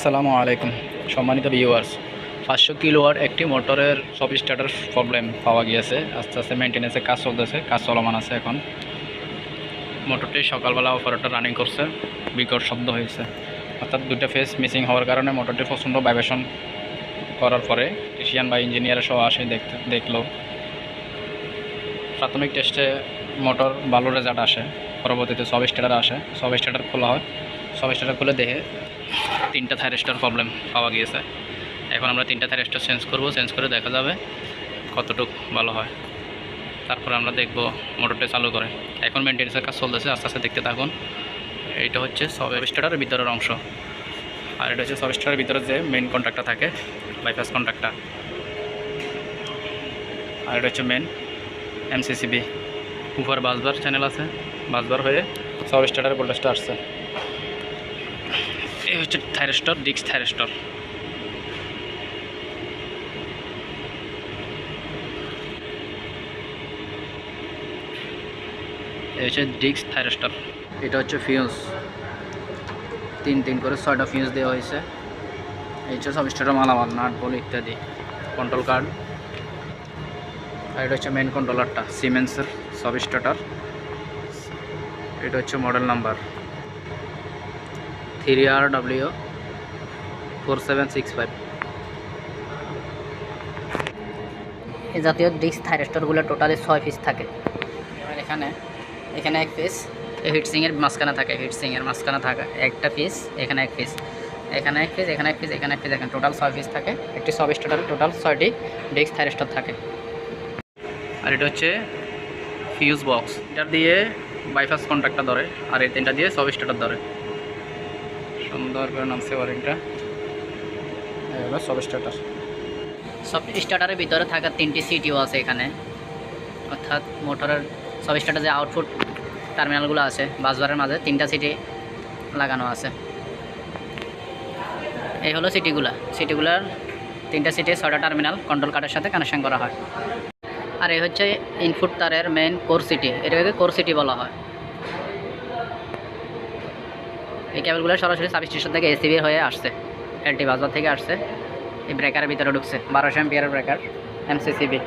আসসালামু আলাইকুম সম্মানিত ভিউয়ার্স, 500 কিলোওয়াট একটি মোটরের সব স্টার্টার প্রবলেম পাওয়া গিয়েছে। আস্তে আস্তে মেনটেন্যান্সের কাজ চলতেছে, কাজ চলমান আছে। এখন মোটরটি সকালবেলা অপারেটর রানিং করছে, বিকট শব্দ হয়েছে, অর্থাৎ দুটো ফেজ মিসিং হওয়ার কারণে মোটরটি প্রচণ্ড ভাইব্রেশন করার পরে টেকনিশিয়ান বা ইঞ্জিনিয়ার সহ আসে দেখলো। প্রাথমিক টেস্টে মোটর ভালো রেজাল্ট আসে। পরবর্তীতে সব স্টার্টার আসে, সব স্টার্টার খোলা হয়। সব স্টার্টার খুলে দেখে 3টা থাইরিস্টর প্রবলেম পাওয়া গিয়েছে। এখন আমরা 3টা থাইরিস্টর চেঞ্জ করব, চেঞ্জ করে দেখা যাবে কতটুকু ভালো হয়। তারপরে আমরা দেখব মোটরটা চালু করে। এখন মেনটেন্যান্সের কাজ চলতেছে, আস্তে আস্তে দেখতে থাকুন। এইটা হচ্ছে সব স্টার্টারের ভিতরের অংশ, আর এটা হচ্ছে সব স্টার্টারের ভিতরে যে মেইন কন্ট্যাক্টটা থাকে, বাইপাস কন্ট্যাক্টটা। আর এটা হচ্ছে মেন এমসিসিবি। উপর বাসবার চ্যানেল আছে, বাসবার হয়ে সব স্টার্টারের ভোল্টেজটা আসছে। এই হচ্ছে থাইরিস্টর, ডিস্ক থাইরিস্টর। এই হচ্ছে ডিস্ক থাইরিস্টর। এটা হচ্ছে ফিউজ, 3 করে 6টা ফিউজ দেওয়া হয়েছে। এই হচ্ছে সব স্টার্টার মালামাল, নাট বল ইত্যাদি, কন্ট্রোল কার্ড। আর এটা হচ্ছে মেন কন্ট্রোলারটা, সিমেন্সের সব স্টার্টার। এটা হচ্ছে মডেল নাম্বার 3RW4765। এই জাতীয় ডিস্ক থাইরিস্টরগুলো টোটালি 6 পিস থাকে। আর এখানে এক পিস হিটসিংয়ের মাঝখানে থাকে, হিটসিংয়ের মাঝখানে থাকা একটা পিস, এখানে এক পিস, এখানে এক পিস, এখানে এক পিস, এখানে এক পিস, এখানে টোটাল 6 পিস থাকে। একটি সব স্টার্টারে টোটাল 6টি ডিস্ক থাইরিস্টর থাকে। আর এটা হচ্ছে ফিউজ বক্স, এটা দিয়ে বাইপাস কন্ট্যাক্টটা ধরে, আর এই 3টা দিয়ে সব স্টার্টার ধরে। সুন্দর করে নামছে ওয়ারিংটা। এগুলো সব স্টার্টার। সব স্টার্টারের ভিতরে থাকা 3টি সিটিও আছে এখানে, অর্থাৎ মোটরের সব স্টার্টার যে আউটপুট টার্মিনালগুলো আছে বাসবারের মাঝে 3টা সিটি লাগানো আছে। এই হলো সিটিগুলার 3টা সিটি 6টা টার্মিনাল কন্ট্রোল কার্ডের সাথে কানেকশন করা হয়। আর এই হচ্ছে ইনপুট তারের মেইন কোর সিটি, এটাকে কোর সিটি বলা হয়। এই কেবলগুলো সরাসরি সাবস্টেশন থেকে এসিবি হয়ে আসছে, এলটি বাসবার থেকে আসছে, এই ব্রেকারের ভিতরে ঢুকছে। 1200 অ্যাম্পিয়ারের ব্রেকার, এমসিসিবি।